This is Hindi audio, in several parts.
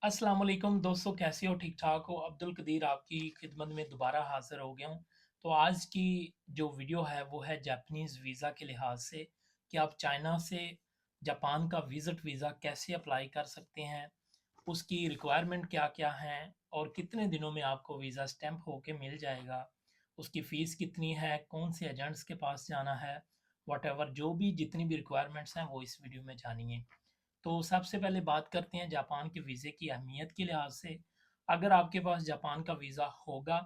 अस्सलाम वालेकुम दोस्तों, कैसे हो? ठीक-ठाक हो? अब्दुल कदीर आपकी खिदमत में दोबारा हाज़िर हो गया हूँ। तो आज की जो वीडियो है वो है जापानीज़ वीज़ा के लिहाज़ से कि आप चाइना से जापान का विज़िट वीज़ा कैसे अप्लाई कर सकते हैं, उसकी रिक्वायरमेंट क्या-क्या हैं और कितने दिनों में आपको वीज़ा स्टैम्प होके मिल जाएगा, उसकी फ़ीस कितनी है, कौन से एजेंट्स के पास जाना है, व्हाटएवर जो भी जितनी भी रिक्वायरमेंट्स हैं वो इस वीडियो में जानिए। तो सबसे पहले बात करते हैं जापान के वीज़े की अहमियत के लिहाज से। अगर आपके पास जापान का वीज़ा होगा,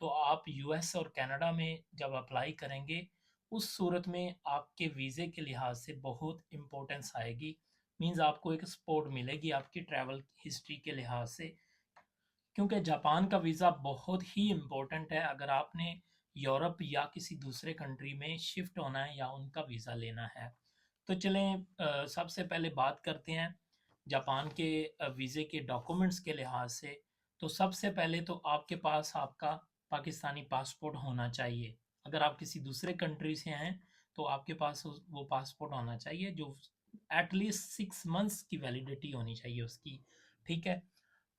तो आप यूएस और कनाडा में जब अप्लाई करेंगे, उस सूरत में आपके वीज़े के लिहाज से बहुत इम्पोर्टेंस आएगी। मीन्स आपको एक सपोर्ट मिलेगी आपकी ट्रैवल हिस्ट्री के लिहाज से। क्योंकि जापान का वीज़ा बहुत ही इम्पोर्टेंट है अगर आपने यूरोप या किसी दूसरे कंट्री में शिफ्ट होना है या उनका वीज़ा लेना है। तो चलें सबसे पहले बात करते हैं जापान के वीज़े के डॉक्यूमेंट्स के लिहाज से। तो सबसे पहले तो आपके पास आपका पाकिस्तानी पासपोर्ट होना चाहिए। अगर आप किसी दूसरे कंट्री से हैं, तो आपके पास वो पासपोर्ट होना चाहिए जो एट लीस्ट 6 मंथ्स की वैलिडिटी होनी चाहिए उसकी, ठीक है?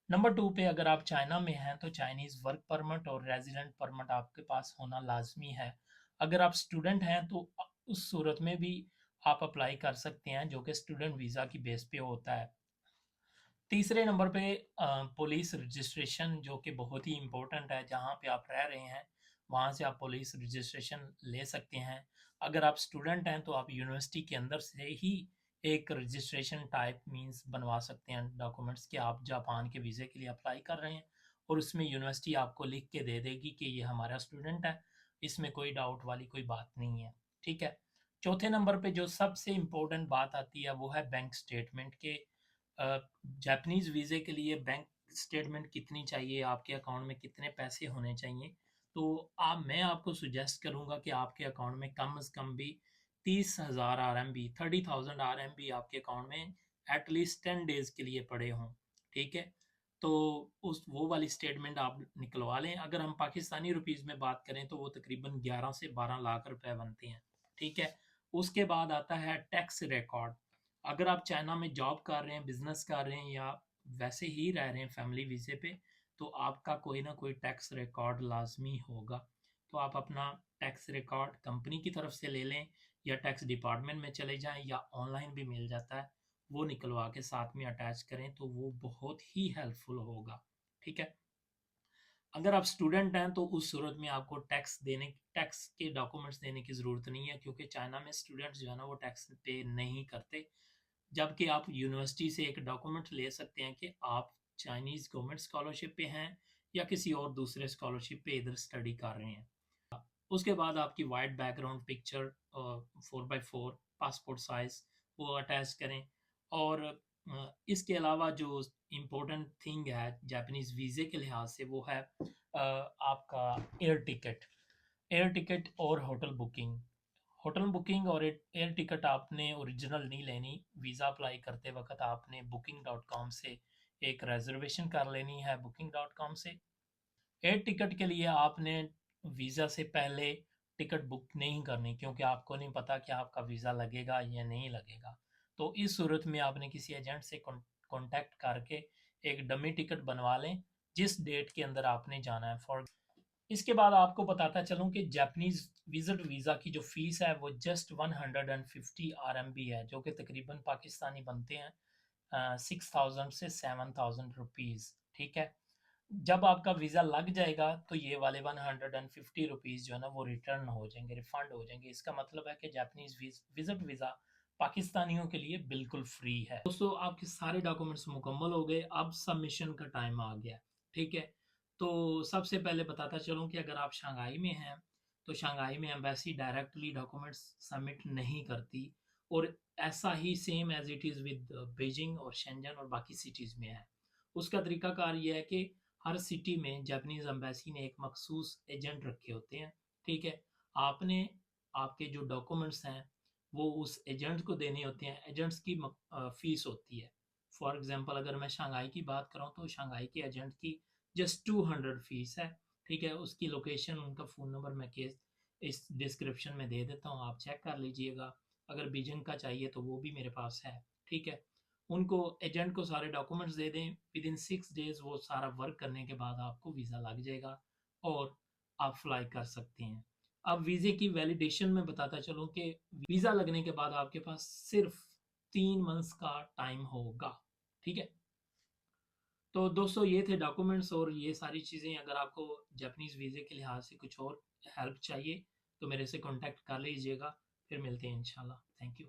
नंबर 2 पे अगर आप चाइना में हैं तो चाइनीज़ वर्क परमिट और रेज़िडेंट परमिट आपके पास होना लाज़मी है। अगर आप स्टूडेंट हैं तो उस सूरत में भी आप अप्लाई कर सकते हैं जो कि स्टूडेंट वीज़ा की बेस पे होता है। तीसरे नंबर पे पुलिस रजिस्ट्रेशन जो कि बहुत ही इम्पोर्टेंट है, जहाँ पे आप रह रहे हैं, वहाँ से आप पुलिस रजिस्ट्रेशन ले सकते हैं। अगर आप स्टूडेंट हैं, तो आप यूनिवर्सिटी के अंदर से ही एक रजिस्ट्रेशन टाइप मीन्स बनवा सकते हैं डॉक्यूमेंट्स कि आप जापान के वीज़े के लिए अप्लाई कर रहे हैं और उसमें यूनिवर्सिटी आपको लिख के दे देगी कि ये हमारा स्टूडेंट है, इसमें कोई डाउट वाली कोई बात नहीं है, ठीक है? चौथे नंबर पे जो सबसे इम्पोर्टेंट बात आती है, वो है बैंक स्टेटमेंट के जापानीज़ वीज़े के लिए बैंक स्टेटमेंट कितनी चाहिए, आपके अकाउंट में कितने पैसे होने चाहिए। तो मैं आपको सजेस्ट करूँगा कि आपके अकाउंट में कम से कम भी 30,000 आरएमबी 30,000 आरएमबी आपके अकाउंट में एट लीस्ट 10 डेज़ के लिए पड़े हों, ठीक है? तो उस वो वाली स्टेटमेंट आप निकलवा लें। अगर हम पाकिस्तानी रुपीज़ में बात करें तो वो तकरीबन 11 से 12 लाख रुपए बनते हैं, ठीक है? उसके बाद आता है टैक्स रिकॉर्ड। अगर आप चाइना में जॉब कर रहे हैं, बिज़नेस कर रहे हैं या वैसे ही रह रहे हैं फैमिली वीज़े पे, तो आपका कोई ना कोई टैक्स रिकॉर्ड लाज़मी होगा। तो आप अपना टैक्स रिकॉर्ड कंपनी की तरफ से ले लें या टैक्स डिपार्टमेंट में चले जाएँ या ऑनलाइन भी मिल जाता है, वो निकलवा के साथ में अटैच करें तो वो बहुत ही हेल्पफुल होगा, ठीक है? अगर आप स्टूडेंट हैं तो उस सूरत में आपको टैक्स के डॉक्यूमेंट्स देने की ज़रूरत नहीं है क्योंकि चाइना में स्टूडेंट्स जो है ना वो टैक्स पे नहीं करते। जबकि आप यूनिवर्सिटी से एक डॉक्यूमेंट ले सकते हैं कि आप चाइनीज़ गवर्नमेंट स्कॉलरशिप पे हैं या किसी और दूसरे स्कॉलरशिप पे इधर स्टडी कर रहे हैं। उसके बाद आपकी white background picture 4x4 passport size वो अटैच करें और इसके अलावा जो इम्पोर्टेंट थिंग है जापानीज़ वीज़े के लिहाज से वो है आपका एयर टिकट। एयर टिकट और होटल बुकिंग। होटल बुकिंग और एयर टिकट आपने ओरिजिनल नहीं लेनी, वीज़ा अप्लाई करते वक़्त आपने बुकिंग डॉट कॉम से एक रिज़र्वेशन कर लेनी है बुकिंग डॉट कॉम से। एयर टिकट के लिए आपने वीज़ा से पहले टिकट बुक नहीं करनी क्योंकि आपको नहीं पता कि आपका वीज़ा लगेगा या नहीं लगेगा। तो इस सूरत में आपने किसी एजेंट से कॉन्टैक्ट करके एक डमी टिकट बनवा लें, जिस डेट के अंदर आपने जाना है। फॉर इसके बाद आपको बताता चलूँ कि जापानीज़ विज़िट वीज़ा की जो फ़ीस है वो जस्ट 150 आरएमबी है, जो कि तकरीबन पाकिस्तानी बनते हैं 6000 से 7000 रुपीज़, ठीक है? जब आपका वीज़ा लग जाएगा तो ये वाले 150 रुपीज़ जो है ना वो रिटर्न हो जाएँगे, रिफंड हो जाएँगे। इसका मतलब है कि जापानीज़ विज़िट वीज़ा पाकिस्तानियों के लिए बिल्कुल फ्री है। दोस्तों आपके सारे डॉक्यूमेंट्स मुकम्मल हो गए, अब सबमिशन का टाइम आ गया है, ठीक है? तो सबसे पहले बताता चलूँ कि अगर आप शंघाई में हैं, तो शंघाई में एम्बेसी डायरेक्टली डॉक्यूमेंट्स सबमिट नहीं करती और ऐसा ही same as it is with Beijing और शेंजन और बाकी सिटीज़ में है। उसका तरीकाकार ये है कि हर सिटी में जापानीज़ एम्बेसी ने एक मखसूस एजेंट रखे होते हैं, ठीक है? आपने आपके जो डॉक्यूमेंट्स हैं, वो उस एजेंट को देने होते हैं, एजेंट्स की फ़ीस होती है। फॉर एग्ज़ाम्पल अगर मैं शंघाई की बात करूँ तो शंघाई के एजेंट की जस्ट 200 फ़ीस है, ठीक है? उसकी लोकेशन, उनका फ़ोन नंबर मैं केस इस डिस्क्रिप्शन में दे देता हूँ, आप चेक कर लीजिएगा। अगर बीजिंग का चाहिए तो वो भी मेरे पास है, ठीक है? उनको एजेंट को सारे डॉक्यूमेंट्स दे दें, विद इन 6 डेज़ वो सारा वर्क करने के बाद आपको वीज़ा लग जाएगा और आप फ्लाई कर सकते हैं। अब वीज़े की वैलिडेशन में बताता चलूँ कि वीज़ा लगने के बाद आपके पास सिर्फ 3 मंथ्स का टाइम होगा, ठीक है? तो दोस्तों ये थे डॉक्यूमेंट्स और ये सारी चीज़ें। अगर आपको जापानीज़ वीज़े के लिहाज से कुछ और हेल्प चाहिए तो मेरे से कॉन्टैक्ट कर लीजिएगा। फिर मिलते हैं इंशाल्लाह। Thank you.